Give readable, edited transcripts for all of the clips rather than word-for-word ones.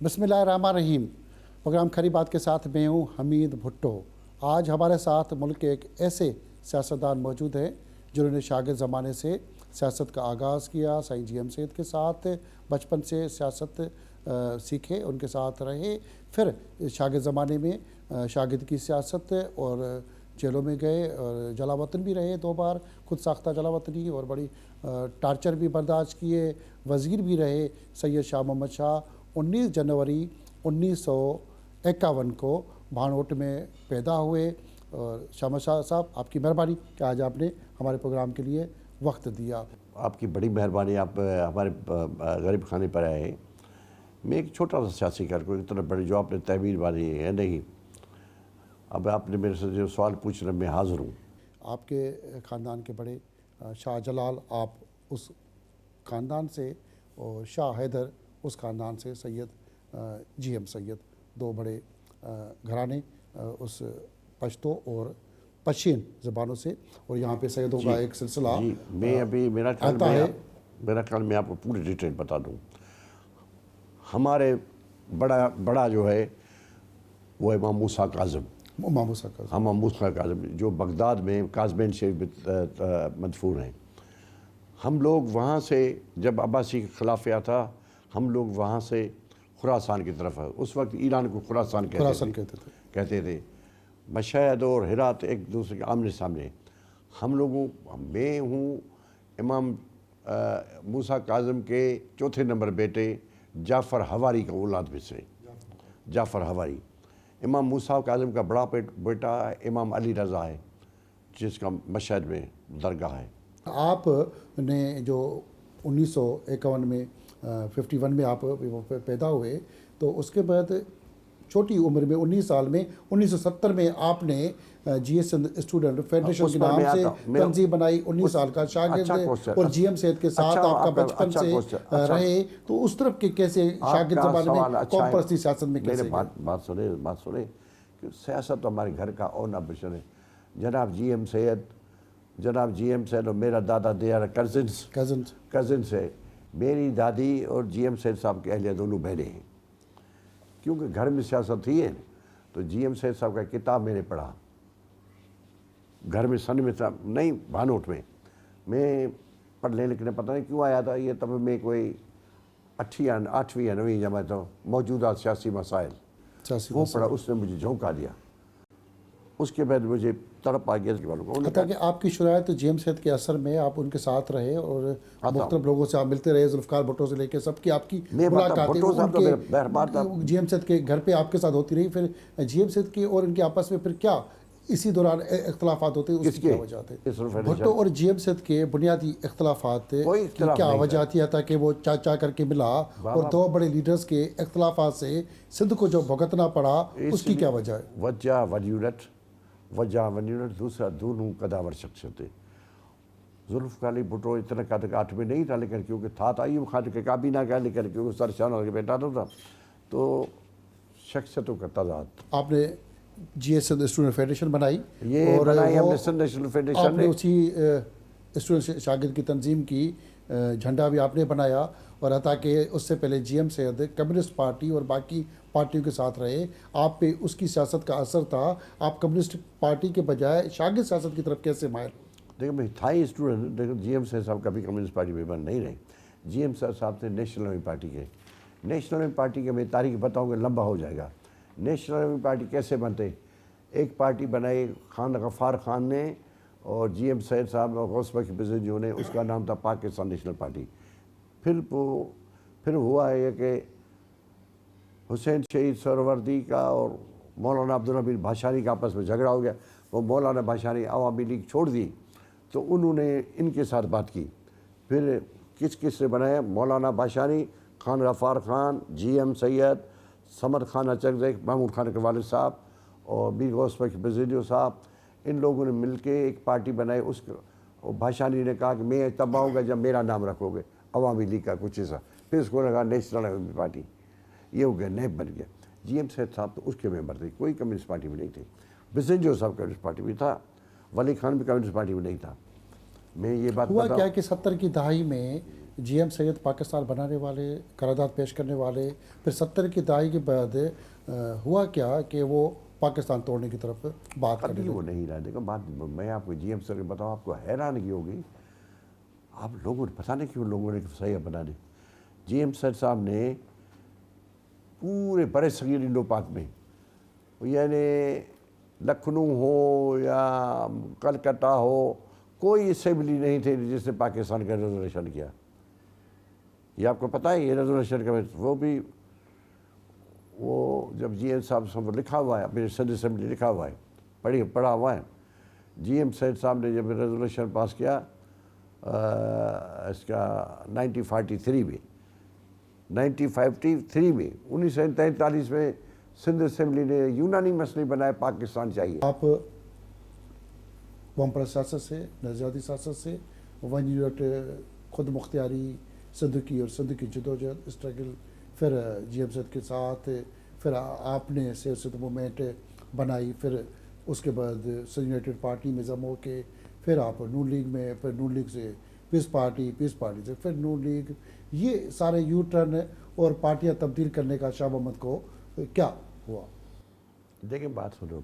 بسم اللہ الرحمن الرحیم۔ پروگرام کھری بات کے ساتھ میں ہوں حمید بھٹو۔ آج ہمارے ساتھ ملک کے ایک ایسے سیاستدان موجود ہیں جنہوں نے شاگرد زمانے سے سیاست کا آغاز کیا۔ سائیں جی ایم سید کے ساتھ بچپن سے سیاست سیکھے، ان کے ساتھ رہے، پھر شاگرد زمانے میں شاگرد کی سیاست اور جیلوں میں گئے اور جلا وطن بھی رہے 2 بار، خود ساختہ جلا وطنی، اور بڑی ٹارچر بھی برداشت کیے، وزیر بھی رہے۔ سید شاہ محمد شاہ 19 جنوری 1951 کو بھانوٹ میں پیدا ہوئے۔ اور شاہ محمد شاہ صاحب، آپ کی مہربانی کہ آج آپ نے ہمارے پروگرام کے لیے وقت دیا۔ آپ کی بڑی مہربانی، آپ ہمارے غریب خانے پر آئے ہیں۔ میں ایک چھوٹا سا سیاسی کارکن، اتنا بڑی جو آپ نے تحویل بانی ہے نہیں۔ اب آپ نے میرے سے جو سوال پوچھ رہے، میں حاضر ہوں۔ آپ کے خاندان کے بڑے شاہ جلال، آپ اس خاندان سے، اور شاہ حیدر اس خاندان سے، سید جی ایم سید، 2 بڑے گھرانے اس پشتو اور پشین زبانوں سے، اور یہاں پہ سیدوں کا ایک سلسلہ جی، میں ابھی میرا خیال میں آپ کو پوری ڈیٹیل بتا دوں۔ ہمارے بڑا جو ہے وہ امام موسیٰ کاظم، امام موسیٰ کاظم، امام موسیٰ کاظم جو بغداد میں کاظمین شریف مدفون ہیں۔ ہم لوگ وہاں سے، جب عباسی خلافہ تھا، ہم لوگ وہاں سے خراسان کی طرف، اس وقت ایران کو خراسان کہتے تھے۔ مشہد اور ہرات ایک دوسرے کے آمنے سامنے۔ ہم لوگوں، میں ہوں امام موسیٰ کاظم کے 4تھے نمبر بیٹے جعفر حواری کا اولاد میں سے، جعفر حواری۔ امام موسیٰ کاظم کا بڑا بیٹا امام علی رضا ہے، جس کا مشہد میں درگاہ ہے۔ آپ نے جو 1951 میں 51 میں آپ پیدا ہوئے، تو اس کے بعد چھوٹی عمر میں 19 سال میں 1970 میں آپ نے جی ایس اسٹوڈنٹ فیڈریشن کے نام سے تنظیم بنائی۔ 19 سال کا شاگرد، اور جی ایم سید کے ساتھ آپ کا بچپن سے رہے، تو اس طرف کے کیسے شاگرد زمانے میں قوم پرستی سیاست میں کیسے؟ میرے بات سنیں کہ سیاست تو ہمارے گھر کا اور نبشن ہے۔ جناب جی ایم سید اور میرا دادا دیار کزنس ہے۔ میری دادی اور جی ایم سید صاحب کے اہلیہ دونوں بہنیں ہیں۔ کیونکہ گھر میں سیاست تھی ہے، تو جی ایم سید صاحب کا کتاب میں نے پڑھا گھر میں، سن میں نہیں، بھانوٹ میں پڑھنے لکھنے پتہ نہیں کیوں آیا تھا یہ، تب میں کوئی 8ویں یا 9ویں جماعت ہو، موجودہ سیاسی مسائل وہ پڑھا، اس نے مجھے جھونکا دیا۔ اس کے بعد مجھے تڑپ آ گیا اس کے بعد کو۔ حتیٰ کہ آپ کی شرائط جی ایم سید کے اثر میں آپ ان کے ساتھ رہے، اور مختلف لوگوں سے آپ ملتے رہے، ذوالفقار بھٹو سے لے کے سب کی آپ کی ملاقاتیں جی ایم سید کے گھر پہ آپ کے ساتھ ہوتی رہی۔ پھر جی ایم سید کے اور ان کے آپس میں پھر کیا اسی دوران اختلافات ہوتے، اس کی کیا وجہ تھے؟ بھٹو اور جی ایم سید کے بنیادی اختلافات کی کیا وجہ تھی، حتیٰ کہ وہ چاچا کر کے ملا، اور 2 بڑے لیڈرز کے اختلافات سے سندھ کو جو بھگتنا پڑا، اس کی کیا وجہ ہے؟ وجہ ونیونت دوسرا، دونوں قداور شخصیت ہے۔ ذوالفقار علی بھٹو اتنا قد میں نہیں تھا، لیکن کیونکہ تھا ایوب خان کے کابینہ کا، لیکن کیونکہ سرشان کے بیٹا تھا، تو شخصیتوں کا تضاد۔ آپ نے جی ایس اسٹوڈنٹ فیڈریشن بنائی، اور آپ نے اسی اسٹوڈنٹ شاگرد کی تنظیم کی، جھنڈا بھی آپ نے بنایا، اور حتیٰ کہ اس سے پہلے جی ایم سید کمیونسٹ پارٹی اور باقی پارٹیوں کے ساتھ رہے۔ آپ پہ اس کی سیاست کا اثر تھا، آپ کمیونسٹ پارٹی کے بجائے شاگرد سیاست کی طرف کیسے مائل؟ دیکھیں میں تھا ہی اسٹوڈنٹ، لیکن جی ایم سید صاحب کبھی کمیونسٹ پارٹی میں نہیں رہے۔ جی ایم صاحب تھے نیشنل عوامی پارٹی کے۔ نیشنل عوامی پارٹی کے میں تاریخ بتاؤں گا، لمبا ہو جائے گا۔ نیشنل عوامی پارٹی کیسے بنتے؟ ایک پارٹی بنائی خان غفار خان نے اور جی ایم سید صاحب اور غوث بخش بزرجیوں نے، اس کا نام تھا پاکستان نیشنل پارٹی۔ پھر ہوا ہے کہ حسین شہید سہروردی کا اور مولانا عبدالنبی بھاشانی کا آپس میں جھگڑا ہو گیا، وہ مولانا بھاشانی عوامی لیگ چھوڑ دی، تو انہوں نے ان کے ساتھ بات کی۔ پھر کس نے بنایا؟ مولانا بھاشانی، خان غفار خان، جی ایم سید، سمد خان اچکزئی، محمود خان کے والد صاحب، اور میر غوث بخش بزرجیوں صاحب، ان لوگوں نے مل کے ایک پارٹی بنائی۔ اس کو بھاشانی نے کہا کہ میں تب آؤں گا جب میرا نام رکھو گے، عوامی لیگ کا کچھ ایسا۔ پھر اس کو لگا نیشنل عوامی پارٹی، یہ ہو گیا، نیب بن گیا۔ جی ایم سید صاحب تو اس کے ممبر تھے، کوئی کمیونسٹ پارٹی میں نہیں تھے۔ بزرجیوں صاحب کمیونسٹ پارٹی میں تھا، ولی خان بھی کمیونسٹ پارٹی میں نہیں تھا۔ میں یہ بات ہوا کیا کہ 70 کی دہائی میں جی ایم سید پاکستان بنانے والے، قرارداد پیش کرنے والے، پھر 70 کی دہائی کے بعد ہوا کیا کہ وہ پاکستان توڑنے کی طرف بات کرنے کبھی لگے؟ وہ نہیں رہا. دیکھو بات میں آپ کو جی ایم سر بتاؤں، آپ کو حیرانگی ہوگی. آپ لوگوں نے پتہ نہیں کیوں لوگوں نے صحیح بنا دی. جی ایم سر صاحب نے پورے برے صغیر انڈو پاک میں، یعنی لکھنؤ ہو یا کلکتہ ہو، کوئی اسمبلی نہیں تھی جس نے پاکستان کا ریزرویشن کیا. یہ آپ کو پتہ ہے، یہ ریزرویشن کا وہ بھی وہ جب جی ایم صاحب سے لکھا ہوا ہے، اپنی سندھ اسمبلی لکھا ہوا ہے، پڑھا ہوا ہے. جی ایم سید صاحب نے جب ریزولوشن پاس کیا اس کا 1943 میں، 1953 میں 1943 میں سندھ اسمبلی نے یونانی مسئلے بنائے پاکستان چاہیے. آپ قوم پرست سیاست سے، نظریاتی سیاست سے، ون یونٹ خود مختاری سندھ کی اور سندھ کی جدوجہد اسٹرگل، پھر جی ایم سید کے ساتھ، پھر آپ نے سیاست موومنٹ بنائی، پھر اس کے بعد یونائٹڈ پارٹی میں جمع ہو کے پھر آپ نون لیگ میں، پھر نون لیگ سے پیس پارٹی سے پھر نون لیگ، یہ سارے یو ٹرن اور پارٹیاں تبدیل کرنے کا شاہ محمد کو کیا ہوا؟ دیکھیں بات سنو،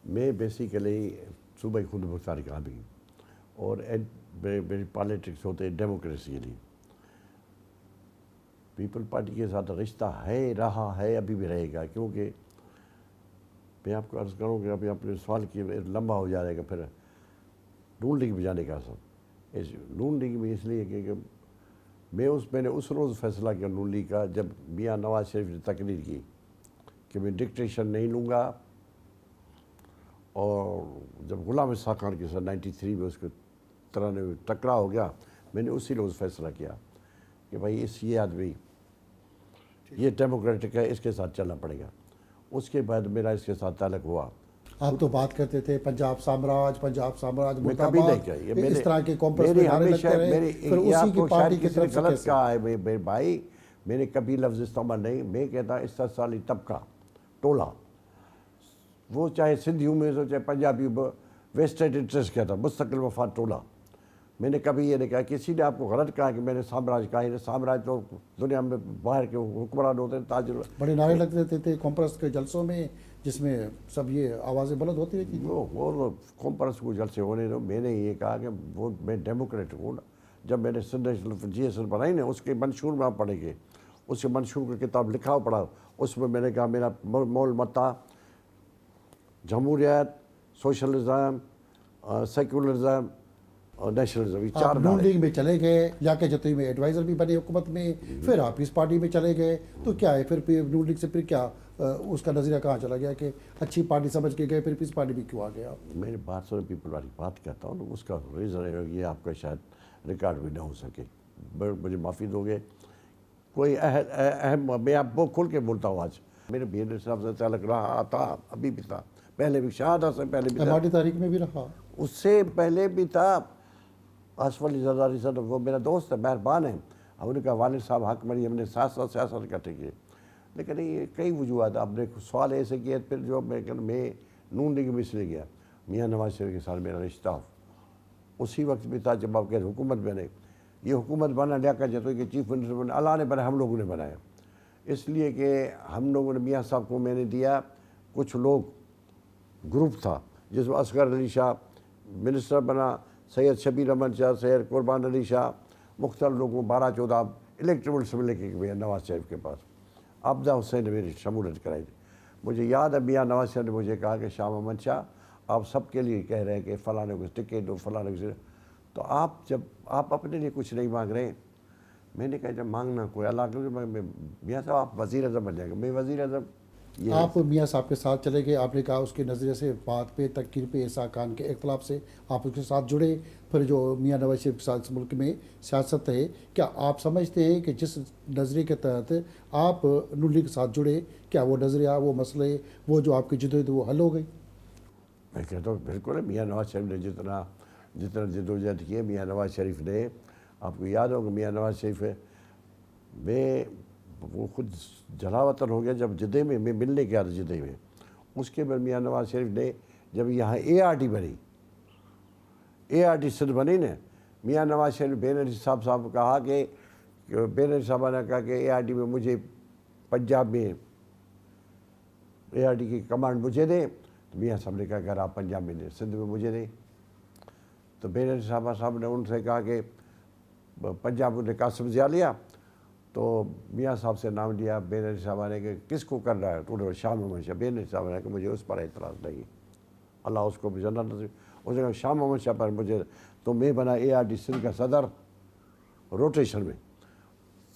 میں بیسیکلی صوبائی خود مختاری کا آدمی، اور میری پالیٹکس ہوتے ہیں ڈیموکریسی کے لیے. پیپل پارٹی کے ساتھ رشتہ ہے، رہا ہے، ابھی بھی رہے گا. کیونکہ میں آپ کو عرض کروں کہ ابھی اپنے سوال کی لمبا ہو جائے گا. پھر نون لیگ میں جانے کا سب نون لیگ میں اس لیے کہ میں نے اس روز فیصلہ کیا نون لیگ کا، جب میاں نواز شریف نے تقریر کی کہ میں ڈکٹیشن نہیں لوں گا. اور جب غلام اسحاق خان کے ساتھ 93 میں اس کو ٹکرا ہو گیا، میں نے اسی روز فیصلہ کیا کہ بھائی یہ آدمی یہ ڈیموکریٹک ہے، اس کے ساتھ چلنا پڑے گا. اس کے بعد میرا اس کے ساتھ تعلق ہوا. آپ تو بات کرتے تھے پنجاب سامراج میں کبھی نہیں کہا، اس طرح کے کمپلیکس میری میں نعرے ہمیشہ لگتے رہے، پھر اسی کی پارٹی کی طرف سے غلط کیسے؟ کہا ہے میرے بھائی، میں نے کبھی لفظ استعمال نہیں. میں کہتا استحصالی طبقہ، ٹولہ، وہ چاہے سندھیوں میں ہو چاہے پنجابی، ویسٹڈ انٹرسٹ کہتا، مستقل مفاد ٹولہ. میں نے کبھی یہ نہیں کہا. کسی نے آپ کو غلط کہا کہ میں نے سامراج کہا ہے. سامراج تو دنیا میں باہر کے حکمران ہوتے ہیں، تاجر. بڑے نعرے لگتے تھے کمپرس کے جلسوں میں، جس میں سب یہ آوازیں بلند ہوتی رہتی تھیں. وہ کمپرس کو جلسے ہونے دو. میں نے یہ کہا کہ وہ میں ڈیموکریٹ ہوں. جب میں نے سندھ جی ایس ایل بنائی نا، اس کے منشور میں آپ پڑھیں گے، اس کے منشور کی کتاب لکھا پڑھا، اس میں نے کہا میرا مول متا جمہوریت، سوشلزم، سیکولرزم اور نیشنلزم. یہ آپ چار نون لیگ میں چلے گئے، لیاقت جتوئی میں ایڈوائزر بھی بنے حکومت میں، پھر آپ اس پارٹی میں چلے گئے. تو کیا ہے پھر نون لیگ سے پھر کیا اس کا نظریہ کہاں چلا گیا کہ اچھی پارٹی سمجھ کے گئے، پھر پیس پارٹی بھی کیوں آ گیا؟ میں نے بات سنو، پیپل والی بات کہتا ہوں نا، اس کا ریزن ہے یہ آپ کا شاید ریکارڈ بھی نہ ہو سکے، مجھے معافی دو گے. کوئی اہم میں آپ کو کھل کے بولتا ہوں. آج میرے بی ایل صاحب سے تعلق رہا تھا، ابھی بھی تھا، پہلے بھی شہادت سے پہلے بھی تھا، ہماری تاریخ میں بھی رہا، اس سے پہلے بھی تھا. آصف علی زرداری صاحب وہ میرا دوست ہے، مہربان ہیں. ان کا والد صاحب حق مری، ہم نے سیاست اکٹھے کیے. لیکن یہ کئی وجوہات. آپ نے سوال ایسے کیا پھر جو میں نون لیگ میں اس لیے گیا. میاں نواز شریف کے ساتھ میرا رشتہ اسی وقت بھی تھا جب آپ کے حکومت بنے. یہ حکومت بنا لیاقت جتوئی کے چیف منسٹر بنے، اللہ نے بنا، ہم لوگوں نے بنایا. اس لیے کہ ہم لوگوں نے میاں صاحب کو میں نے دیا. کچھ لوگ گروپ تھا جس میں اصغر علی شاہ منسٹر بنا، سید شبیر احمد شاہ، سید قربان علی شاہ، مختلف لوگوں 12-14 الیکٹیبلس میں لے کے گئے نواز شریف کے پاس. عبدہ حسین نے میری شمولیت کرائی تھی. مجھے یاد ہے میاں نواز شریف نے مجھے کہا کہ شاہ محمد شاہ آپ سب کے لیے کہہ رہے ہیں کہ فلاں کو ٹکٹ دو، فلاں کو، تو آپ جب آپ اپنے لیے کچھ نہیں مانگ رہے. میں نے کہا جب مانگنا کوئی اللہ کے میاں صاحب آپ وزیر اعظم بن جائیں گے. میں وزیر اعظم آپ میاں صاحب کے ساتھ چلے گئے. آپ نے کہا اس کے نظریے سے، بات پہ، تنقید پہ، اسحاق خان کے اختلاف سے آپ اس کے ساتھ جڑے. پھر جو میاں نواز شریف کے ساتھ اس ملک میں سیاست ہے، کیا آپ سمجھتے ہیں کہ جس نظریے کے تحت آپ نون لیگ کے ساتھ جڑے، کیا وہ نظریہ، وہ مسئلے، وہ جو آپ کی جدوجہد وہ حل ہو گئی؟ میں کہتا ہوں بالکل ہے. میاں نواز شریف نے جتنا جدوجہد کی ہے، میاں نواز شریف نے، آپ کو یاد ہوگا میاں نواز شریف ہے، وہ خود جلا وطن ہو گیا جب جدے میں ملنے گیا تھا جدے میں. اس کے بعد میاں نواز شریف نے جب یہاں ART بنی، ART سندھ بنی نا، میاں نواز شریف بینظیر صاحب کہا کہ بینظیر صاحب نے کہا کہ اے آر ڈی میں مجھے پنجاب میں اے آر ڈی کی کمانڈ مجھے دیں، تو میاں صاحب نے کہا کہ اگر آپ پنجاب میں دیں سندھ میں مجھے دیں، تو بینظیر صاحب نے ان سے کہا کہ پنجاب نے قاسم ضیاء لیا، تو میاں صاحب سے نام لیا بینظیر صاحب نے کہ کس کو کر رہا ہے، تو انہوں نے شاہ محمد شاہ، بینظیر صاحب نے کہ مجھے اس پر اعتراض نہیں، اللہ اس کو بھی جنت نصیب، اس نے کہا شاہ محمد شاہ پر مجھے، تو میں بنا اے آر ڈی سندھ کا صدر روٹیشن میں،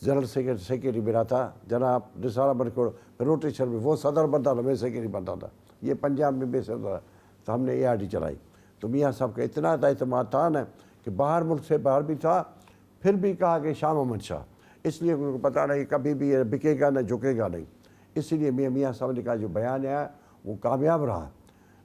جنرل سیکریٹری میرا تھا جناب نثار احمد کو روٹیشن میں، وہ صدر بنتا تھا میں سیکریٹری بنتا تھا، یہ پنجاب میں بے صدر، تو ہم نے اے آر ڈی چلائی، تو میاں صاحب کا اتنا اعتماد تھا نا کہ باہر ملک سے باہر بھی تھا، پھر بھی کہا کہ شاہ محمد شاہ، اس لیے ان کو پتہ نہیں کبھی بھی یہ بکے گا نہ جھکے گا نہیں، اس لیے میاں صاحب نے کہا جو بیان ہے وہ کامیاب رہا۔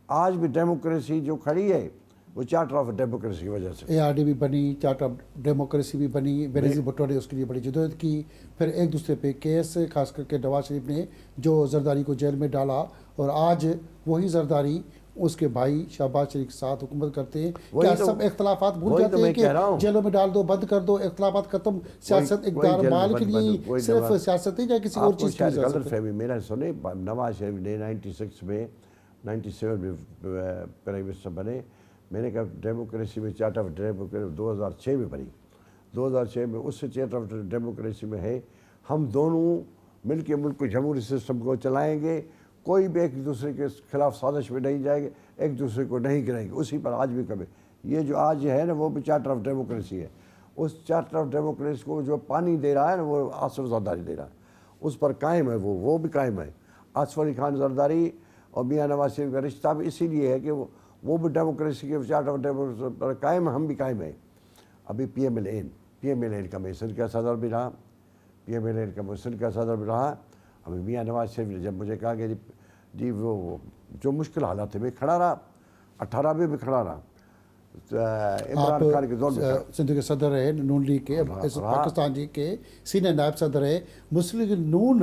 آج بھی ڈیموکریسی جو کھڑی ہے وہ چارٹر آف ڈیموکریسی کی وجہ سے، اے آر ڈی بھی بنی، چارٹر آف ڈیموکریسی بھی بنی، بینظیر بھٹو نے اس کے لیے بڑی جدوجہد کی، پھر ایک دوسرے پہ کیس، خاص کر کے نواز شریف نے جو زرداری کو جیل میں ڈالا، اور آج وہی زرداری اس کے بھائی شہباز شریف کے ساتھ حکومت کرتے ہیں۔ کیا سب اختلافات بھول جاتے ہیں کہ جیلوں میں ڈال دو، بند کر دو، اختلافات ختم، سیاست اقدار مال کے لیے صرف سیاست نہیں، یا کسی اور چیز کی غلط فہمی میرا سنے، نواز شریف نے 96 میں 97 میں پرائم منسٹر بنے، میں نے کہا ڈیموکریسی میں چارٹر آف ڈیموکریسی 2006 میں بنی، 2006 میں اس سے چارٹر آف ڈیموکریسی میں ہے ہم دونوں مل کے ملک کو جمہوری سسٹم کو چلائیں گے، کوئی بھی ایک دوسرے کے خلاف سازش میں نہیں جائے گا، ایک دوسرے کو نہیں گرائیں گے، اسی پر آج بھی کبھی یہ جو آج ہے نا وہ بھی چارٹر آف ڈیموکریسی ہے، اس چارٹر آف ڈیموکریسی کو جو پانی دے رہا ہے نا وہ آصف زرداری دے رہا ہے، اس پر قائم ہے، وہ بھی قائم ہے۔ آصف علی خان زرداری اور میاں نواز شریف کا رشتہ بھی اسی لیے ہے کہ وہ بھی ڈیموکریسی کے چارٹر آف ڈیموکریسی پر قائم، ہم بھی قائم ہیں۔ ابھی پی ایم ایل این کا میں سندھ کا صدر بھی رہا، پی ایم ایل این کا میں سندھ کا صدر بھی رہا۔ ابھی میاں نواز شریف نے جب مجھے کہا کہ جی وہ جو مشکل حالات ہے میں کھڑا رہا، 18 میں بھی کھڑا رہا، عمران خان کے دور میں سندھ کے صدر ہے، نون لیگ کے، پاکستان جی کے سینئر نائب صدر ہے، مسلم لیگ نون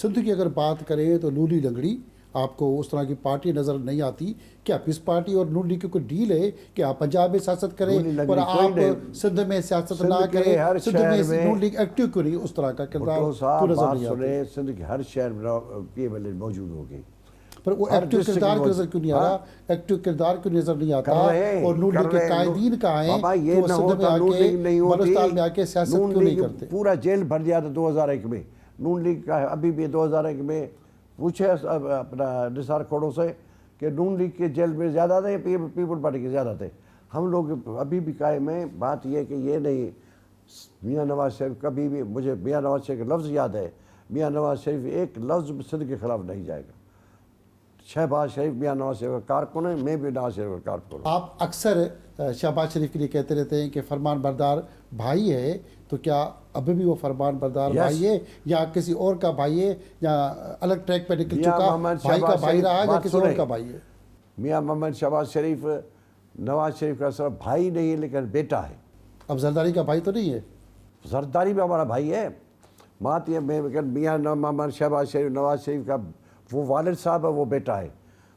سندھ کی اگر بات کریں تو لولی لنگڑی، آپ کو اس طرح کی پارٹی نظر نہیں آتی، کیا پیس پارٹی اور نون لیگ کی کوئی ڈیل ہے کہ آپ پنجاب میں سیاست کریں اور آپ سندھ میں سیاست نہ کریں؟ سندھ میں نون لیگ ایکٹیو کیوں نہیں، اس طرح کا کردار کیوں نظر نہیں آتا؟ سندھ کے ہر شہر میں پی ایم ایل این موجود ہوگی، پر وہ ایکٹیو کردار کی نظر کیوں نہیں آ رہا؟ ایکٹیو کردار کیوں نظر نہیں آتا؟ اور نون لیگ کے قائدین کہاں ہیں کہ وہ سندھ میں آ کے بلوچستان میں آ کے سیاست کیوں نہیں کرتے؟ پورا جیل بھر دیا تھا 2001 میں، نون لیگ کا ابھی بھی 2001 میں پوچھے اپنا نثار کھوڑوں سے کہ نون لیگ کے جیل میں زیادہ تھے، پیپل پارٹی کے زیادہ تھے، ہم لوگ ابھی بھی قائم ہیں۔ بات یہ کہ یہ نہیں، میاں نواز شریف کبھی بھی، مجھے میاں نواز شریف کا لفظ یاد ہے، میاں نواز شریف ایک لفظ سندھ کے خلاف نہیں جائے گا۔ شہباز شریف میاں نواز شریف کا کارکن ہے، میں بھی نواز شریف کا کارکن ہوں۔ آپ اکثر شہباز شریف کے لیے کہتے رہتے ہیں کہ فرمان بردار بھائی ہے، تو کیا ابھی بھی وہ فرمان بردار بھائی ہے یا کسی اور کا بھائی ہے، یا الگ ٹریک پہ نکل چکا بھائی کا بھائی رہا ہے یا کسی اور کا بھائی ہے؟ میاں محمد شہباز شریف نواز شریف کا صرف بھائی نہیں ہے لیکن بیٹا ہے۔ اب زرداری کا بھائی تو نہیں ہے؟ زرداری بھی ہمارا بھائی ہے۔ بات یہ میاں محمد شہباز شریف نواز شریف کا وہ والد صاحب ہے، وہ بیٹا ہے،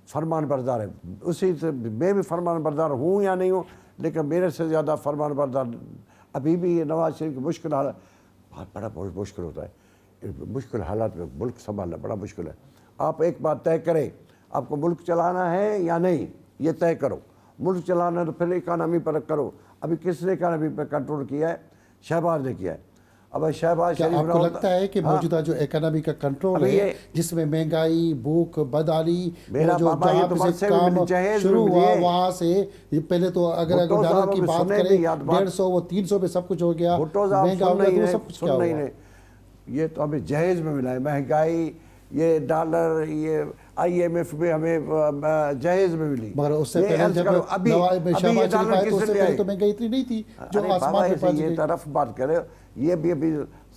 فرمان بردار ہے، اسی سے میں بھی فرمان بردار ہوں یا نہیں ہوں، لیکن میرے سے زیادہ فرمان بردار ابھی بھی نواز شریف کی مشکل حالات، بڑا مشکل ہوتا ہے، مشکل حالات میں ملک سنبھالنا بڑا مشکل ہے۔ آپ ایک بات طے کریں، آپ کو ملک چلانا ہے یا نہیں، یہ طے کرو۔ ملک چلانا ہے تو پھر اکانومی پر کرو۔ ابھی کس نے اکانومی پر کنٹرول کیا ہے؟ شہباز نے کیا ہے۔ اب شہباز شریف آپ کو لگتا ہے کہ موجودہ جو اکنامی کا کنٹرول ہے، جس میں مہنگائی، بھوک، بدحالی، جو جہاں سے کام شروع ہوا وہاں سے پہلے تو اگر ڈالر کی بات کریں 150 وہ 300 پہ سب کچھ ہو گیا، مہنگا ہو گیا تو سب کچھ کیا ہوا؟ یہ تو ہمیں جہیز میں ملا ہے، مہنگائی، یہ ڈالر، یہ آئی ایم ایف میں ہمیں جہیز میں ملی، مگر اس سے پہلے جب شہباز شریف آئے تو اس سے پہلے تو مہنگائی اتنی نہیں تھی جو آسمان پہ پہنچ گئی۔ یہ طرف بات کرے، یہ بھی ابھی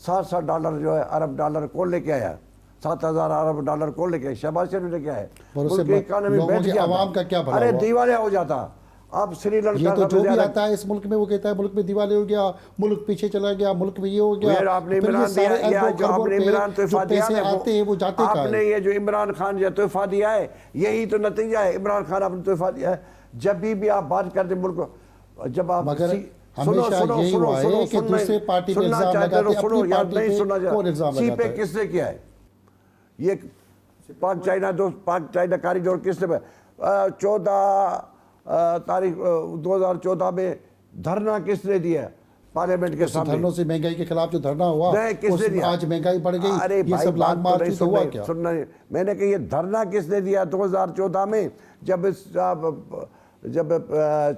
700 ڈالر جو ہے ارب ڈالر کون لے کے آیا، 7000 ارب ڈالر کون لے کے آیا؟ شہباز شریف نے کیا ہے؟ ملک کی اکانومی بیٹھ گیا، عوام کا کیا بھلا ارے ہوا؟ دیوالیہ ہو جاتا۔ اب سری لنکا یہ تو جو بھی آتا ہے اس ملک میں وہ کہتا ہے ملک میں دیوالیہ ہو گیا، ملک پیچھے چلا گیا، ملک میں یہ ہو گیا، آپ نے عمران دیا، جو آپ نے عمران تحفہ دیا ہے آتے ہیں وہ جاتے کہاں ہیں؟ آپ نے یہ جو عمران خان جو تحفہ دیا ہے یہی تو نتیجہ ہے۔ عمران خان آپ نے تحفہ دیا ہے۔ جب بھی آپ بات کرتے ملک کو، جب آپ ہمیشہ یہی ہوا ہے کہ دوسرے پارٹی پہ الزام لگاتے ہیں، اپنی پارٹی پہ کون الزام سی لگاتا پہ ہے؟ کس نے کیا ہے؟ یہ پاک چائنا کاریڈور کس نے 2014 میں دھرنا کس نے دیا پارلیمنٹ کے سامنے؟ دھرنوں سے مہنگائی کے خلاف جو دھرنا ہوا کس نے دیا؟ آج مہنگائی بڑھ ارے گئی، یہ بھائی سب لانگ بات تو مارچ تو ہوا کیا؟ سننا میں نے کہ یہ دھرنا کس نے دیا 2014 میں جب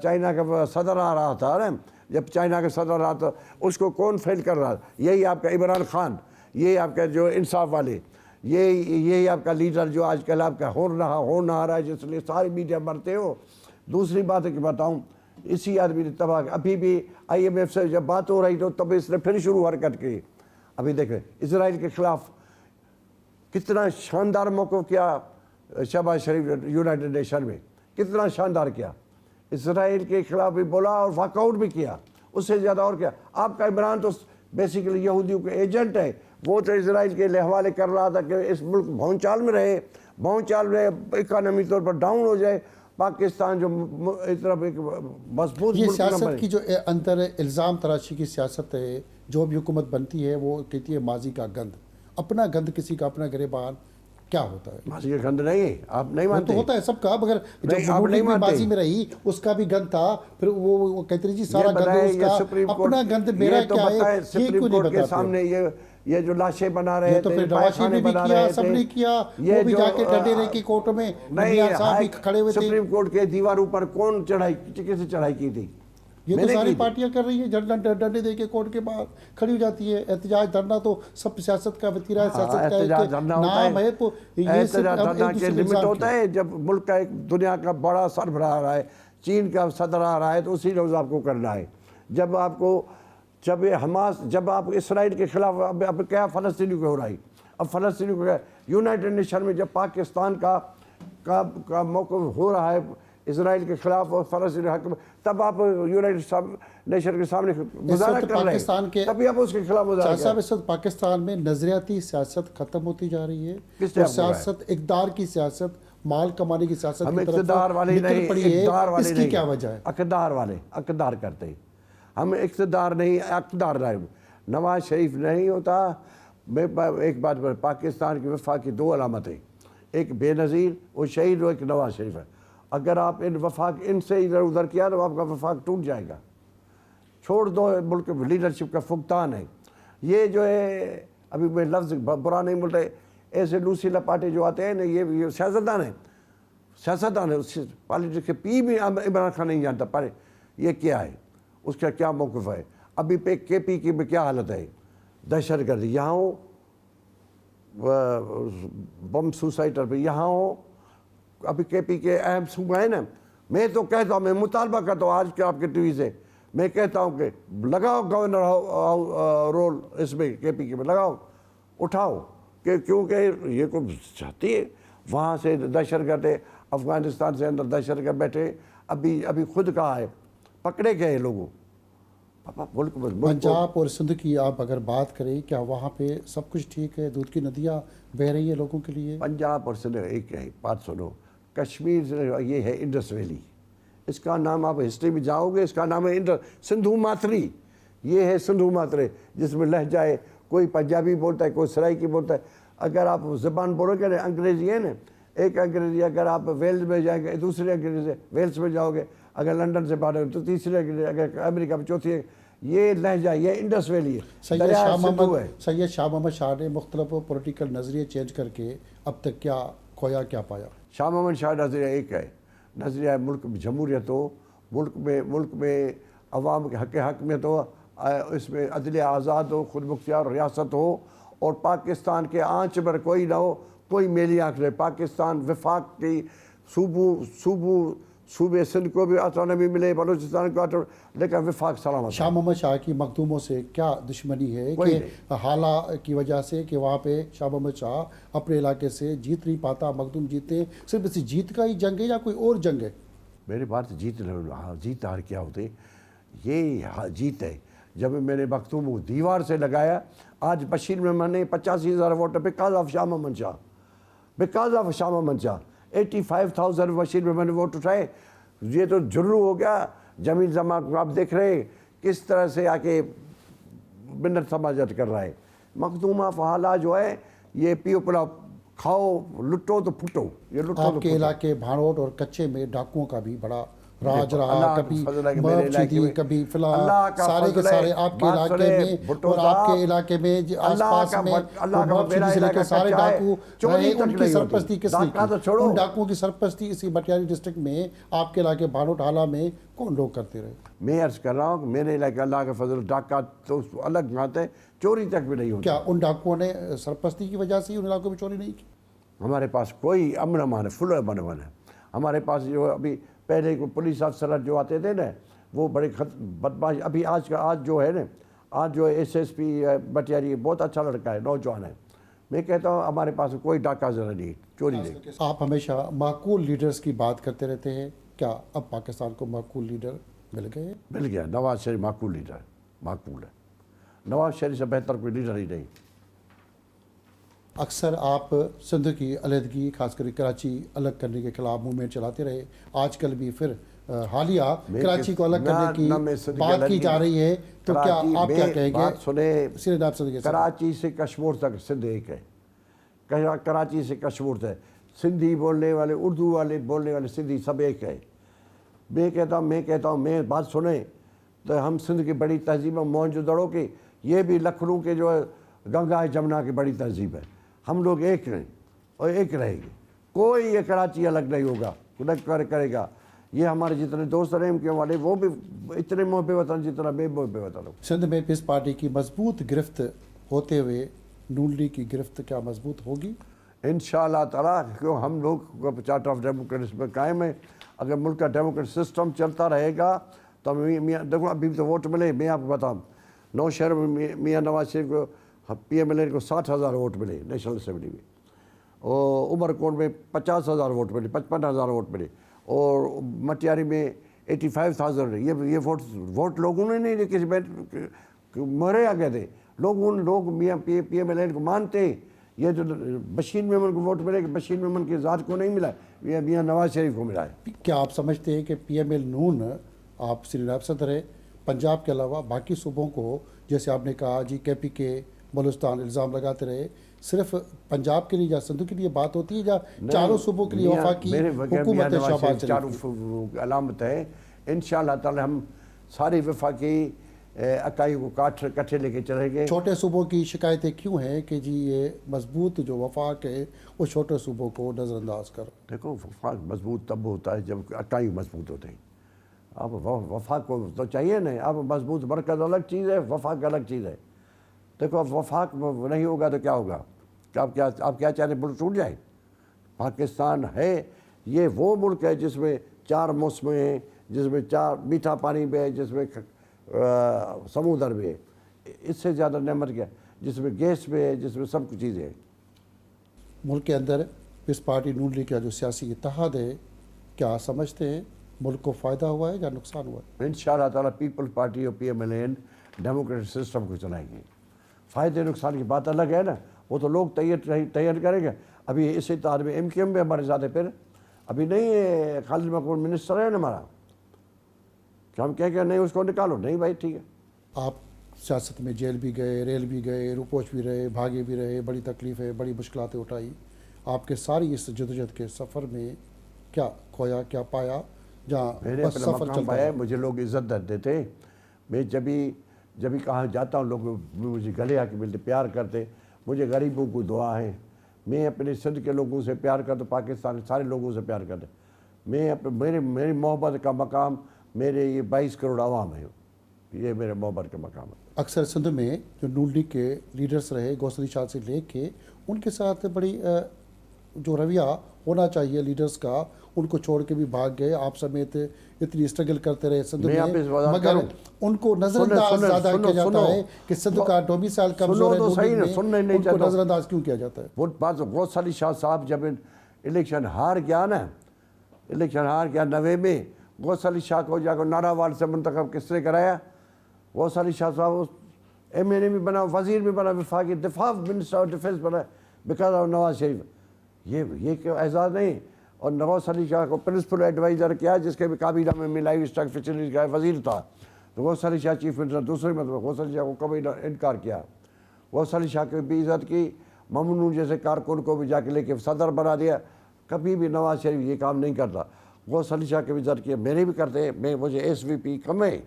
چائنا کا صدر آ رہا تھا نا، جب چائنا کا صدر آ رہا تھا اس کو کون فیل کر رہا تھا؟ یہی آپ کا عمران خان، یہی آپ کا جو انصاف والے، یہی آپ کا لیڈر جو آج کل آپ کا ہون رہا ہے، جس لیے ساری میڈیا مرتے ہو۔ دوسری بات ہے کہ بتاؤں، اسی آدمی نے تباہ، ابھی بھی IMF سے جب بات ہو رہی تو تب اس نے پھر شروع حرکت کی۔ ابھی دیکھیں اسرائیل کے خلاف کتنا شاندار موقف کیا شہباز شریف یونائٹڈ نیشن میں، کتنا شاندار کیا، اسرائیل کے خلاف بھی بولا اور واک آؤٹ بھی کیا، اس سے زیادہ اور کیا۔ آپ کا عمران تو بیسیکلی یہودیوں کے ایجنٹ ہے، وہ تو اسرائیل کے حوالے کر رہا تھا کہ اس ملک بھونچال میں رہے، اکانومی طور پر ڈاؤن ہو جائے، پاکستان جو اس طرف ایک مضبوط یہ ملک نہ سیاست بنے۔ کی جو اندر الزام تراشی کی سیاست ہے، جو بھی حکومت بنتی ہے وہ کہتی ہے ماضی کا گند، اپنا گند کسی کا اپنا گریبان کیا ہوتا ہے؟ ماضی کا گند نہیں ہے، آپ نہیں وہ تو مانتے؟ ہوتا ہے سب کا، مگر نہیں، جب آپ نون نہیں لیگ بھی مانتے۔ ماضی میں رہی اس کا بھی گند تھا، پھر وہ کہتے ہیں جی سارا یہ گند بتائیں، اس یہ کا، سپریم اپنا کورٹ گند میرا یہ تو کیا ہے، بتائیں یہ سپریم کیوں نہیں کورٹ کے بتاتے؟ سامنے یہ جو لاشیں بنا رہے یہ تو تھے، پھر نواز پائخانے شریف نے بھی بنا کیا، رہے سب تھے، نے کیا، یہ وہ بھی جو جا کے ڈٹے رہے کہ کورٹوں میں نہیں، میاں صاحب بھی کھڑے ہوئے تھے۔ سپریم کورٹ کے دیواروں پر کون کسی چڑھائی کی تھی؟ یہ میں تو نے ساری کی تھی۔ پارٹیاں کر رہی ہیں، ڈنڈے دے کے کورٹ کے باہر کھڑی ہو جاتی ہے۔ احتجاج دھرنا تو سب سیاست کا وطیرہ ہے، سیاست کا احتجاج ایک دھرنا ہوتا نام ہے، تو یہ صرف احتجاج اب دھرنا ایک کے دوسرے لمٹ الزام ہوتا کیوں؟ ہے۔ جب ملک کا ایک دنیا کا بڑا سربراہ آ رہا ہے، چین کا صدر آ رہا ہے، تو اسی روز آپ کو کرنا ہے۔ جب یہ حماس، جب آپ اسرائیل کے خلاف اب کیا فلسطینی کو ہو رہا ہے، اب فلسطینی کو کیا یونائٹڈ نیشن میں جب پاکستان کا موقف ہو رہا ہے اسرائیل کے خلاف اور فلسطینی حق میں، تب آپ یونائٹڈ نیشن کے سامنے مظاہرہ کر رہے ہیں، تبھی آپ اس کے خلاف مظاہرہ شاہ کر صاحب رہے اس وقت پاکستان میں نظریاتی سیاست ختم ہوتی جا رہی ہے، کس نے اور آپ کو کہا ہے؟ سیاست اقدار کی سیاست، مال کمانے کی سیاست ہم کی طرف اقتدار والے نکل نہیں، پڑی ہے، اقتدار والے اس نہیں، کی کیا وجہ ہے؟ اقتدار کرتے ہیں ہم، اقتدار نہیں، اقتدار نہیں۔ نواز شریف نہیں ہوتا۔ میں ایک بات بتا، پاکستان کی وفاق کی 2 علامتیں، ایک بے نظیر وہ شہید ہو، ایک نواز شریف ہے۔ اگر آپ ان سے ادھر ادھر کیا تو آپ کا وفاق ٹوٹ جائے گا۔ چھوڑ دو، ملک لیڈرشپ کا فقدان ہے یہ جو ہے۔ ابھی میں لفظ برا نہیں بول رہے، ایسے لوسی لپاٹے جو آتے ہیں نا، یہ سیاستدان ہیں، پالیٹکس کے پی بھی عمران خان نہیں جانتا، پر یہ کیا ہے، اس کا کیا موقف ہے۔ ابھی کے پی کی میں کیا حالت ہے، دہشت گردی یہاں ہو، بم سوسائٹر پہ یہاں ہو، ابھی کے پی کے اہم صوبہ ہیں نا۔ میں تو کہتا ہوں، میں مطالبہ کرتا ہوں آج کے آپ کے ٹی وی سے، میں کہتا ہوں کہ لگاؤ گورنر رول اس میں، کے پی کے میں لگاؤ، اٹھاؤ، کیونکہ یہ کو چاہتی ہے وہاں سے دہشت گرد، افغانستان سے اندر دہشت گرد بیٹھے، ابھی خود کہا ہے پکڑے گئے لوگوں۔ پنجاب اور سندھ کی آپ اگر بات کریں، کیا وہاں پہ سب کچھ ٹھیک ہے؟ دودھ کی ندیاں بہہ رہی ہیں لوگوں کے لیے؟ پنجاب اور سندھ ایک ہے، بات سنو، کشمیر سے یہ ہے انڈس ویلی، اس کا نام آپ ہسٹری میں جاؤ گے، اس کا نام ہے سندھو ماتری، یہ ہے سندھو ماترے، جس میں لہجہ ہے، کوئی پنجابی بولتا ہے، کوئی سرائکی بولتا ہے۔ اگر آپ زبان بولو گے، انگریزی ہے نا، ایک انگریزی، اگر آپ ویلز میں جائیں گے دوسری انگریزی، ویلز میں جاؤ گے، اگر لنڈن سے بات ہو تو تیسری انگریزی، اگر امریکہ میں چوتھی ہے۔ یہ لہجہ، یہ انڈس ویلی ہے، سید شاہ محمد شاہ نے مختلف پولیٹیکل نظریے چینج کر کے اب تک کیا کھویا، کیا پایا؟ شاہ محمد شاہ نظریہ ایک ہے، نظریہ ملک میں جمہوریت ہو، ملک میں عوام کے حق میں تو اس میں عدلیہ آزاد ہو، خود مختار ریاست ہو، اور پاکستان کے آنچ پر کوئی نہ ہو، کوئی میلی آنکھ رہے۔ پاکستان وفاق کی صوبے سندھ کو بھی آٹونومی ملے، بلوچستان کو آٹونومی، لیکن وفاق سلامت۔ شاہ محمد شاہ کی مخدوموں سے کیا دشمنی ہے کہ حالہ کی وجہ سے کہ وہاں پہ شاہ محمد شاہ اپنے علاقے سے جیت نہیں پاتا، مخدوم جیتے ہیں، صرف اسی جیت کا ہی جنگ ہے یا کوئی اور جنگ ہے؟ میری بات جیت ہار کیا ہوتے، یہ جیت ہے۔ جب میں نے مخدوم کو دیوار سے لگایا، آج بشیر میں نے 85,000 vote, because of Shah Mohammad Shah, because of Shah Mohammad Shah 85,000 Bashir میں نے ووٹ اٹھائے۔ یہ تو جرو ہو گیا۔ جمیل زمان کو آپ دیکھ رہے ہیں کس طرح سے آ کے منت سماجت کر رہا ہے. مخدوم فحالہ جو ہے یہ پیو پلاؤ کھاؤ لٹو تو پھٹو. یہ لٹو آپ تو کے پھٹو. علاقے بھانوٹ اور کچے میں ڈاکوؤں کا بھی بڑا راج رہا, اللہ کا کبھی فضل ہے کہ میرے مرب علاقے چیدی, میں کبھی فلاں, اللہ کا سارے کے فضل ہے. سارے آپ کے بات علاقے سنیں میں بھٹو اور آپ کے صاحب, علاقے میں آس اللہ پاس کا میں اللہ وہ کا مرب میرا چیدی سے لے علاقہ کے سارے کچا ہے, ڈاکو چوری رہے, تک ان کی نہیں ہوتی. سرپرستی کس نے ڈاکہ تو کی؟ چھوڑو. ان ڈاکوؤں کی سرپرستی اسی بٹیاری ڈسٹرکٹ میں آپ کے علاقے بھانوٹ حالہ میں کون لوگ کرتے رہے؟ میں عرض کر رہا ہوں کہ میرے علاقے اللہ کا فضل, ڈاکہ تو الگ بات ہے, چوری تک بھی نہیں ہوتی. کیا ان ڈاکوؤں نے سرپرستی کی وجہ سے ان علاقوں میں چوری نہیں کی؟ ہمارے پاس کوئی امن امان ہے, فل امن ہے. ہمارے پاس جو ابھی پہلے کو پولیس افسر جو آتے تھے نا وہ بڑے بدماش. ابھی آج جو ہے نا, آج جو ایس ایس پی بٹیاری بہت اچھا لڑکا ہے, نوجوان ہے. میں کہتا ہوں ہمارے پاس کوئی ڈاکہ ذرا نہیں, چوری نہیں. آپ ہمیشہ معقول لیڈرز کی بات کرتے رہتے ہیں, کیا اب پاکستان کو معقول لیڈر مل گئے؟ مل گیا. نواز شریف معقول لیڈر ہے, معقول ہے. نواز شریف سے بہتر کوئی لیڈر ہی نہیں. اکثر آپ سندھ کی علیحدگی, خاص کر کراچی الگ کرنے کے خلاف موومنٹ چلاتے رہے. آج کل بھی پھر حالیہ کراچی کو الگ کرنے کی بات کی جا رہی ہے, تو کیا آپ کیا کہیں گے؟ بات سنیں, سنیں, کراچی سے کشمیر تک سندھ ایک ہے. کراچی سے کشمیر تک سندھی بولنے والے, اردو والے بولنے والے سندھی سب ایک ہے. میں کہتا ہوں میں بات سنیں تو ہم سندھ کی بڑی تہذیب ہے موہنجو دڑو کی, یہ بھی لکھنؤ کے جو ہے گنگا جمنا کی بڑی تہذیب ہے. ہم لوگ ایک ہیں اور ایک رہیں گے. کوئی یہ کراچی الگ نہیں ہوگا, کرے گا. یہ ہمارے جتنے دوست رہے کے والے وہ بھی اتنے محب وطن جتنا میں محب وطن ہوں. سندھ میں پیس پارٹی کی مضبوط گرفت ہوتے ہوئے نون لیگ کی گرفت کیا مضبوط ہوگی؟ انشاءاللہ تعالیٰ, کیوں ہم لوگ چارٹر آف ڈیموکریسی میں قائم ہے. اگر ملک کا ڈیموکریٹ سسٹم چلتا رہے گا تو دیکھو ابھی تو ووٹ ملے. میں آپ کو بتاؤں, نوشہر میں میاں نواز شریف کو پی ایم ایل اے کو 60,000 ووٹ ملے نیشنل اسمبلی میں, اور عمر کوٹ میں 50,000 ووٹ ملے, 55,000 ووٹ ملے, اور مٹیاری میں 85,000. یہ ووٹ لوگوں نے نہیں, کسی مرے آ گئے تھے لوگ میاں پی ایم ایل اے کو مانتے ہیں. یہ جو بشیر میمن کو ووٹ ملے کہ بشیر میمن کی ذات کو نہیں ملا, یہ میاں نواز شریف کو ملا ہے. کیا آپ سمجھتے ہیں کہ پی ایم ایل نون, آپ سری نائب صدر ہے, پنجاب کے علاوہ باقی صوبوں کو, جیسے آپ نے کہا جی کے پی کے بلوچستان الزام لگاتے رہے, صرف پنجاب کے لیے یا سندھ کے لیے بات ہوتی ہے, یا چاروں صوبوں کے لیے وفاقی حکومت شہباز شریف چاروں علامت ہے؟ انشاءاللہ تعالی ہم ساری وفاقی اکائی کو کٹھے لے کے چلیں گے. چھوٹے صوبوں کی شکایتیں کیوں ہیں کہ جی یہ مضبوط جو وفاق ہے وہ چھوٹے صوبوں کو نظر انداز کر؟ دیکھو وفاق مضبوط تب ہوتا ہے جب اکائی مضبوط ہوتے ہیں. اب وفاق کو تو چاہیے نا. اب مضبوط مرکز الگ چیز ہے, وفاق الگ چیز ہے. دیکھو اب وفاق نہیں ہوگا تو کیا ہوگا؟ آپ کیا چاہتے ہیں ملک ٹوٹ جائے؟ پاکستان ہے یہ وہ ملک ہے جس میں 4 موسمیں ہیں, جس میں 4 میٹھا پانی بھی ہے, جس میں سمندر بھی ہے. اس سے زیادہ نعمت کیا, جس میں گیس بھی ہے, جس میں سب کچھ چیزیں ہیں. ملک کے اندر پیس پارٹی نون لیگ کا جو سیاسی اتحاد ہے, کیا سمجھتے ہیں ملک کو فائدہ ہوا ہے یا نقصان ہوا ہے؟ انشاءاللہ تعالیٰ پیپل پارٹی اور P M L A democratic system کو چلائیں گے. فائدے نقصان کی بات الگ ہے نا, وہ تو لوگ تیار کریں گے. ابھی اس اتحاد میں ایم کیو ایم بھی ہمارے ساتھ ہے. پھر ابھی نہیں ہے خالد مقبول منسٹر ہے نا ہمارا, کہ ہم کہیں کہ نہیں اس کو نکالو. نہیں بھائی ٹھیک ہے. آپ سیاست میں جیل بھی گئے, ریل بھی گئے, روپوش بھی رہے, بھاگے بھی رہے, بڑی تکلیفیں, بڑی مشکلاتیں اٹھائی. آپ کے ساری اس جدوجہد کے سفر میں کیا کھویا, کیا پایا جہاں میں نے بس اپنا سفر مقام چلتا پایا. ہے؟ مجھے لوگ عزت دیتے. میں جب بھی کہاں جاتا ہوں لوگ مجھے گلے آ کے ملتے, پیار کرتے. مجھے غریبوں کو دعا ہے. میں اپنے سندھ کے لوگوں سے پیار کرتا, پاکستان کے سارے لوگوں سے پیار کرتا. میری محبت کا مقام میرے یہ 22 کروڑ عوام ہے. یہ میرے محبت کا مقام ہے. اکثر سندھ میں جو نون لیگ کے لیڈرز رہے, گوسری شاہ سے لے کے, ان کے ساتھ بڑی جو رویہ ہونا چاہیے لیڈرز کا, ان کو چھوڑ کے بھی بھاگ گئے. آپ سمیت اتنی اسٹرگل کرتے رہے سندھ میں, مگر ان کو نظر انداز زیادہ کیا جاتا ہے کہ سندھ کا ڈومیسائل کمزور ہے. نون لیگ میں ان کو نظر انداز کیوں کیا جاتا ہے؟ وہ بات غوث علی شاہ صاحب جب الیکشن ہار گیا نا, الیکشن ہار گیا 90 میں, غوث علی شاہ کو جا کر ناراوال سے منتخب کس نے کرایا؟ غوث علی شاہ صاحب ایم این اے بھی بنا, وزیر بھی بنا, وفاقی دفاع منسٹر آف ڈیفینس بنا بیکاز آف نواز شریف. یہ کہ اعزاز نہیں. اور نواز علی شاہ کو پرنسپل ایڈوائزر کیا, جس کے بھی کابینہ میں ملائی اسٹاک فیسلٹیز کا وزیر تھا. تو غوث علی شاہ چیف منسٹر دوسرے مرتبہ غوث علی شاہ کو کبھی انکار کیا، غوث علی شاہ کی بھی عزت کی، ممنون جیسے کارکن کو بھی جا کے لے کے صدر بنا دیا. کبھی بھی نواز شریف یہ کام نہیں کرتا. غوث علی شاہ کی بھی عزت کی، میرے بھی کرتے ہیں. مجھے ایس وی پی کم ہے،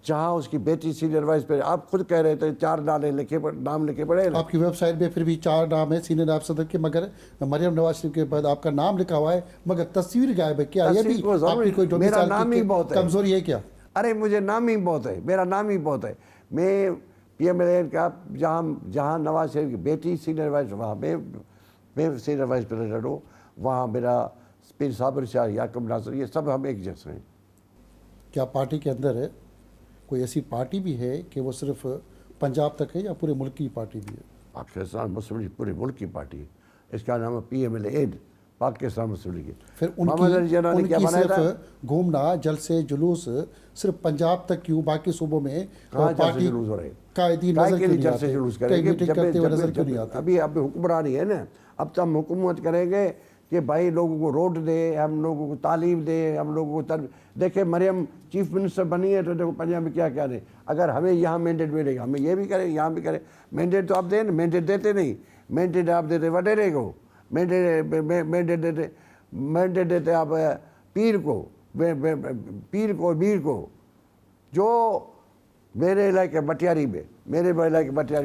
جہاں اس کی بیٹی سینئر وائس پہ آپ خود کہہ رہے تھے 4 نام لکھے پڑے. آپ کی ویب سائٹ پہ پھر بھی 4 نام ہے سینئر نائب صدر کے، مگر مریم نواز شریف کے بعد آپ کا نام لکھا ہوا ہے مگر تصویر غائب ہے. کیا یہ بھی آپ کی کوئی میرا نام ہی بہت ہے، کمزوری ہے کیا؟ ارے مجھے نام ہی بہت ہے، میرا نام ہی بہت ہے. میں پی ایم ایل این کا جہاں نواز شریف کی بیٹی سینئر وائس، وہاں میں سینئر وائس پریزیڈنٹ ہوں. وہاں میرا پیر صابر شاہ، یعقوب ناصر، یہ سب ہم ایک جیسے ہیں. کیا پارٹی کے اندر کوئی ایسی پارٹی بھی ہے کہ وہ صرف پنجاب تک ہے یا پورے ملک کی پارٹی بھی ہے؟ پاکستان مسلم لیگ پورے ملک کی پارٹی ہے. اس کا نام ہے P M L N, Pakistan Muslim League. پھر ان کی صرف گھومنا، جلسے جلوس صرف پنجاب تک کیوں، باقی صوبوں میں پارٹی جلوس ہو رہے قائدین نظر کیوں نہیں آتے؟ جلوس کریں گے؟ ابھی حکمرانی ہے نا، اب تو ہم حکومت کریں گے کہ بھائی لوگوں کو روڈ دے، ہم لوگوں کو تعلیم دے، ہم لوگوں کو دیکھیں مریم چیف منسٹر بنی ہے تو دیکھو پنجاب میں کیا کیا دیں. اگر ہمیں یہاں مینڈیٹ ملے گا ہمیں یہ بھی کریں، یہاں بھی کریں. مینڈیٹ تو آپ دیں نا، مینڈیٹ دیتے نہیں. مینڈیٹ آپ دیتے وڈیرے کو، مینڈیٹ دیتے آپ پیر کو، میر کو. جو میرے علاقے بٹیاری میں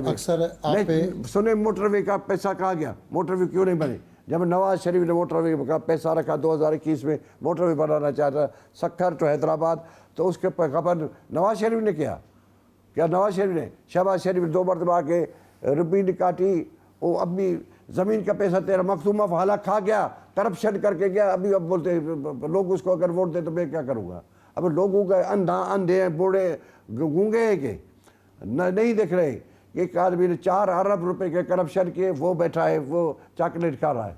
اکثر آپ سنیں موٹر وے کا پیسہ کہاں گیا؟ موٹر وے کیوں نہیں بنے؟ جب نواز شریف نے موٹر وے کا پیسہ رکھا 2021 میں موٹر وے بنانا چاہتا سکھر ٹو حیدرآباد، تو اس کے خبر نواز شریف نے کیا نواز شریف نے؟ شہباز شریف 2 مرتبہ کے رپیٹ کاٹی، وہ اپنی زمین کا پیسہ تیرا مختومہ حالہ کھا گیا، کرپشن کر کے گیا. ابھی اب بولتے لوگ اس کو اگر ووٹ دے تو میں کیا کروں گا؟ اب لوگوں کا اندھے ہیں، بوڑھے گونگے ہیں کہ نہیں دیکھ رہے. ایک آدمی نے 4 ارب روپے کے کرپشن کیے، وہ بیٹھا ہے، وہ چاکلیٹ کھا رہا ہے.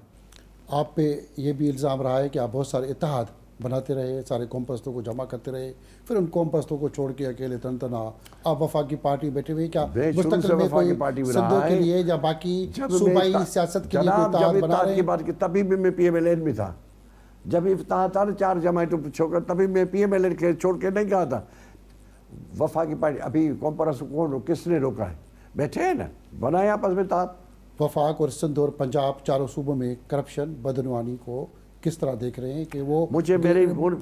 آپ پہ یہ بھی الزام رہا ہے کہ آپ بہت سارے اتحاد بناتے رہے، سارے قوم پرستوں کو جمع کرتے رہے، پھر ان قوم پرستوں کو چھوڑ کے اکیلے تنتنا آپ وفاقی پارٹی بیٹھے ہوئے. کیا مستقبل میں کوئی سندھوں کے لیے یا باقی صوبائی سیاست کے لیے کوئی اتحاد بنا رہے ہیں؟ تبھی بھی میں پی ایم ایل این میں تھا، جب اتحاد تھا نا 4 جماعتوں چھوڑ کر، تبھی میں پی ایم ایل این چھوڑ کے نہیں گیا تھا. وفاقی پارٹی ابھی قوم پرست کون کس نے روکا ہے؟ بیٹھے ہیں نا، بنائے آپس میں اتحاد. وفاق اور سندھ اور پنجاب چاروں صوبوں میں کرپشن بدعنوانی کو کس طرح دیکھ رہے ہیں کہ وہ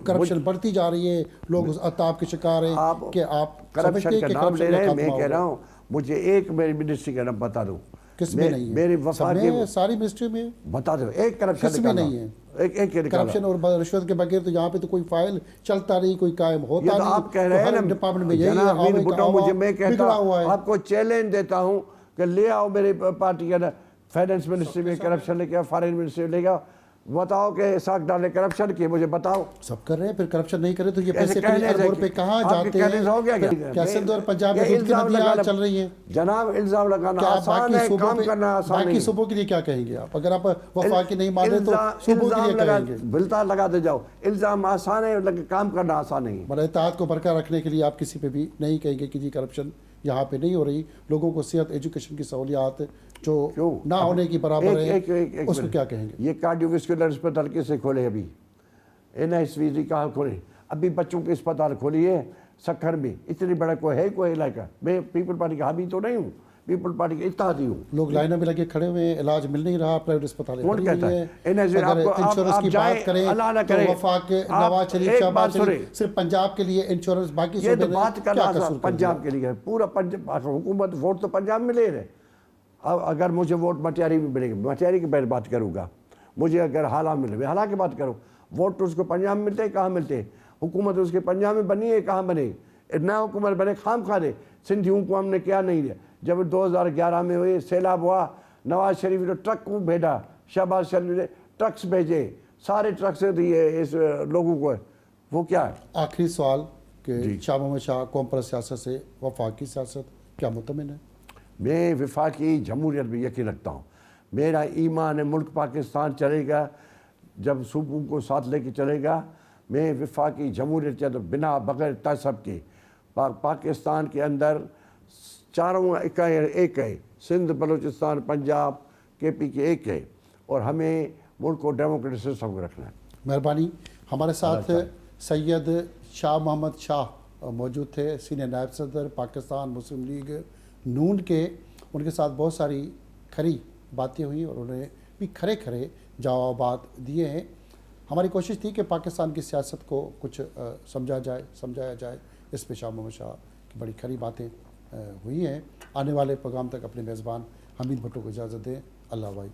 کرپشن بڑھتی جا رہی ہے، لوگ اس عطاب کے شکار ہیں کہ آپ کرپشن کا نام لے رہے ہیں؟ میں کہہ رہا ہوں مجھے ایک میری منسٹری کا نام بتا دو. کس میں نہیں ہے؟ میری وفاق ساری منسٹری میں بتا دو ایک کرپشن کس میں نہیں ہے. کرپشن اور رشوت کے بغیر تو یہاں پہ تو کوئی فائل چلتا نہیں، کوئی قائم ہوتا نہیں. آپ کہہ رہے ہیں نا ڈپارٹمنٹ میں یہی ہے. میں کہتا ہوں آپ کو چیلنج دیتا ہوں کہ لے آؤ میری پارٹی کا فائنانس منسٹری میں کرپشن لے کے، فارن منسٹری لے گا، بتاؤ کہ ساکھ ڈالے کرپشن کی، مجھے بتاؤ. سب کر رہے ہیں، پھر کرپشن نہیں کرے تو یہ پیسے اربوں روپے کہاں جاتے ہیں؟ کیا سندھ اور پنجاب میں دودھ کی ندیاں چل رہی ہیں؟ جناب الزام لگانا آسان ہے، کام کرنا آسان نہیں. باقی صوبوں کے لیے کیا کہیں گے آپ؟ اگر آپ وفاقی نہیں مان رہے تو صوبوں کے لیے کہیں گے؟ بلتا لگاتے جاؤ. الزام آسان ہے لیکن کام کرنا آسان نہیں. مطلب اتحاد کو برقرار رکھنے کے لیے آپ کسی پہ بھی نہیں کہیں گے کہ جی کرپشن یہاں پہ نہیں ہو رہی، لوگوں کو صحت ایجوکیشن کی سہولیات جو نہ ہونے کی برابر ہے، اس کو کیا کہیں گے؟ یہ کارڈیو ویسکولر اسپتال کیسے کھولے؟ ابھی این ایس وی ڈی کہاں کھولے؟ ابھی بچوں کے اسپتال کھولی ہے سکھر میں. اتنی بڑا کوئی علاقہ. میں پیپل پارٹی کا حامی تو نہیں ہوں، پیپل پارٹی کا اتحادی ہوں. لوگ لائنوں میں لگے کھڑے ہوئے ہیں، علاج مل نہیں رہا، پرائیویٹ اسپتال کون کہتا ہے؟ انشورنس کی بات کریں تو وفاق نواز شریف شہباز شریف صرف پنجاب کے لیے انشورنس، باقی یہ تو بات کرنا پنجاب کے لیے پورا حکومت ووٹ تو پنجاب میں لے رہے. اب اگر مجھے ووٹ مٹیاری میں ملے گا، مٹیاری کی پہلے بات کروں گا. مجھے اگر حالہ ملے میں حالہ کی بات کروں. ووٹ تو اس کو پنجاب میں ملتے ہیں، کہاں ملتے ہیں؟ حکومت اس کے پنجاب میں بنی ہے، کہاں بنے؟ نہ حکومت بنے خام خواہ دے. سندھیوں کو ہم نے کیا نہیں دیا. جب 2011 میں ہوئے سیلاب ہوا، نواز شریف نے ٹرک کو بھیجا، شہباز شریف نے ٹرکس بھیجے، سارے ٹرکس دیے اس لوگوں کو. وہ کیا ہے؟ آخری سوال کہ شاہ محمد شاہ قوم پرست سیاست سے وفاقی سیاست کیا مطمئن ہے؟ میں وفاقی جمہوریت میں یقین رکھتا ہوں. میرا ایمان ہے ملک پاکستان چلے گا جب صوبوں کو ساتھ لے کے چلے گا. میں وفاقی جمہوریت چاہتا ہوں بنا بغیر تعصب کے. پاکستان کے اندر چاروں ایک ہے، سندھ، بلوچستان، پنجاب، کے پی کے ایک ہے، اور ہمیں ملک کو ڈیموکریٹک سسٹم کو رکھنا ہے. مہربانی. ہمارے ساتھ سید شاہ محمد شاہ موجود تھے سینئر نائب صدر پاکستان مسلم لیگ نون کے. ان کے ساتھ بہت ساری کھری باتیں ہوئیں اور انہیں بھی کھرے کھرے جوابات دیے ہیں. ہماری کوشش تھی کہ پاکستان کی سیاست کو کچھ سمجھایا جائے. اس پہ شاہ محمد شاہ کی بڑی کھری باتیں ہوئی ہیں. آنے والے پروگرام تک اپنے میزبان حمید بھٹو کو اجازت دیں. اللہ بھائی.